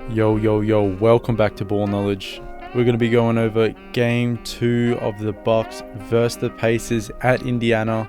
Yo, welcome back to Ball Knowledge. We're going to be going over game 2 of the Bucks versus the Pacers at Indiana.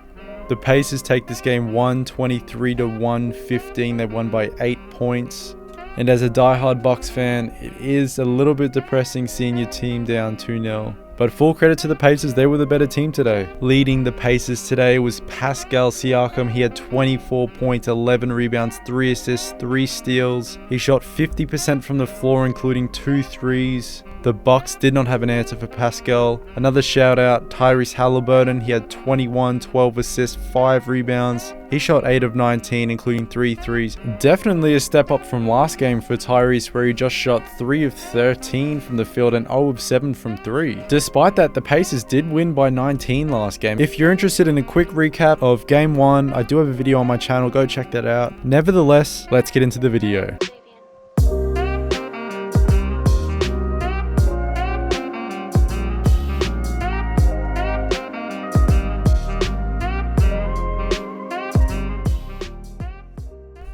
The Pacers take this game 123-115. They won by 8 points. And as a diehard Bucks fan, it is a little bit depressing seeing your team down 2-0. But full credit to the Pacers, they were the better team today. Leading the Pacers today was Pascal Siakam. He had 24 points, 11 rebounds, 3 assists, 3 steals. He shot 50% from the floor, including 2 threes. The Bucks did not have an answer for Pascal. Another shout out, Tyrese Halliburton. He had 21, 12 assists, 5 rebounds. He shot 8 of 19, including 3 threes. Definitely a step up from last game for Tyrese, where he just shot 3 of 13 from the field and 0 of 7 from 3. Despite that, the Pacers did win by 19 last game. If you're interested in a quick recap of game 1, I do have a video on my channel. Go check that out. Nevertheless, let's get into the video.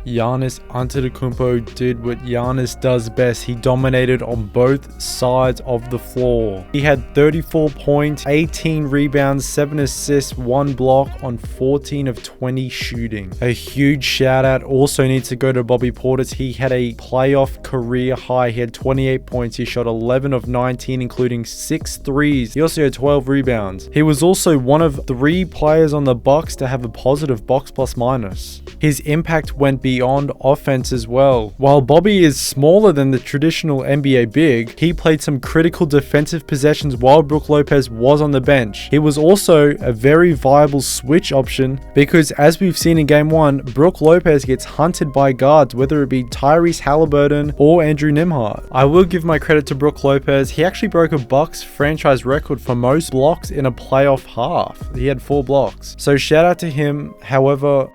Giannis Antetokounmpo did what Giannis does best. He dominated on both sides of the floor. He had 34 points, 18 rebounds, 7 assists, 1 block on 14 of 20 shooting. A huge shout out also needs to go to Bobby Portis. He had a playoff career high. He had 28 points. He shot 11 of 19, including 6 threes. He also had 12 rebounds. He was also one of 3 players on the Bucks to have a positive box plus minus. His impact went beyond offense as well. While Bobby is smaller than the traditional NBA big, he played some critical defensive possessions while Brook Lopez was on the bench. He was also a very viable switch option because, as we've seen in game 1, Brook Lopez gets hunted by guards, whether it be Tyrese Halliburton or Andrew Nembhard. I will give my credit to Brook Lopez. He actually broke a Bucks franchise record for most blocks in a playoff half. He had 4 blocks. So shout out to him. However,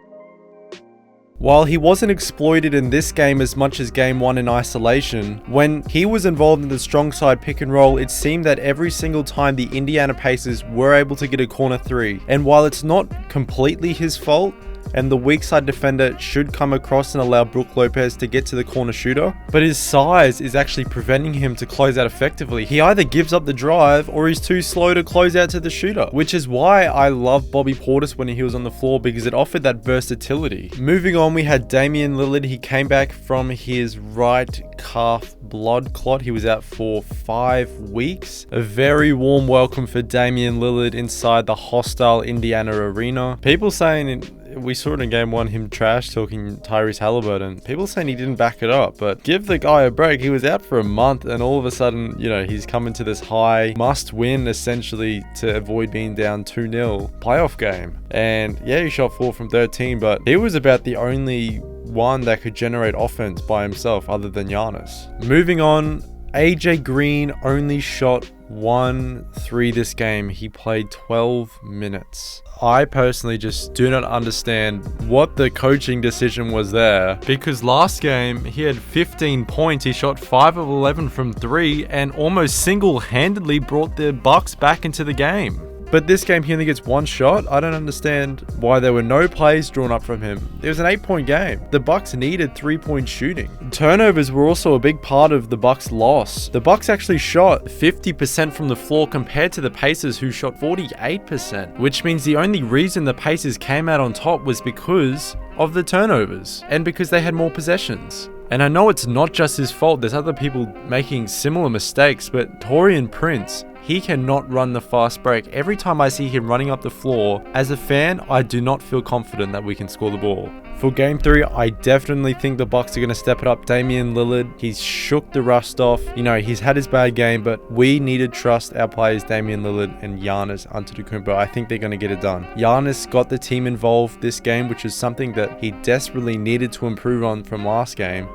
while he wasn't exploited in this game as much as game 1 in isolation, when he was involved in the strong side pick and roll, it seemed that every single time the Indiana Pacers were able to get a corner 3. And while it's not completely his fault, and the weak side defender should come across and allow Brook Lopez to get to the corner shooter, but his size is actually preventing him to close out effectively. He either gives up the drive or he's too slow to close out to the shooter, which is why I love Bobby Portis when he was on the floor, because it offered that versatility. Moving on, we had Damian Lillard. He came back from his right calf blood clot. He was out for 5 weeks. A very warm welcome for Damian Lillard inside the hostile Indiana arena. People saying we saw it in game 1, him trash talking Tyrese Halliburton. People saying he didn't back it up, but give the guy a break. He was out for a month and all of a sudden, he's coming to this high must win essentially to avoid being down 2-0 playoff game. And yeah, he shot 4 from 13, but he was about the only one that could generate offense by himself other than Giannis. Moving on, AJ Green only shot 1 3 this game. He played 12 minutes. I personally just do not understand what the coaching decision was there, because last game he had 15 points. He shot 5 of 11 from 3 and almost single-handedly brought the Bucks back into the game. But this game he only gets 1 shot. I don't understand why there were no plays drawn up from him. It was an 8-point game. The Bucks needed 3-point shooting. Turnovers were also a big part of the Bucks' loss. The Bucks actually shot 50% from the floor compared to the Pacers, who shot 48%, which means the only reason the Pacers came out on top was because of the turnovers and because they had more possessions. And I know it's not just his fault. There's other people making similar mistakes, but Taurean Prince, he cannot run the fast break. Every time I see him running up the floor, as a fan, I do not feel confident that we can score the ball. For game 3, I definitely think the Bucks are going to step it up. Damian Lillard, he's shook the rust off. He's had his bad game, but we need to trust our players, Damian Lillard and Giannis Antetokounmpo. I think they're going to get it done. Giannis got the team involved this game, which is something that he desperately needed to improve on from last game.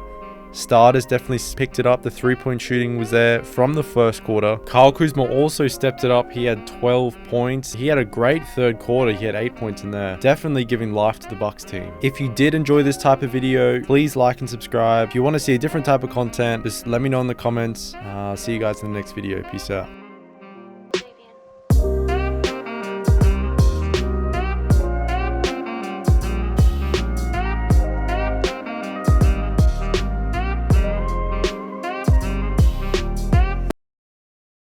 Starters definitely picked it up. The 3-point shooting was there from the first quarter. Kyle Kuzma also stepped it up. He had 12 points. He had a great third quarter. He had 8 points in there. Definitely giving life to the Bucks team. If you did enjoy this type of video, please like and subscribe. If you want to see a different type of content, just let me know in the comments. See you guys in the next video. Peace out.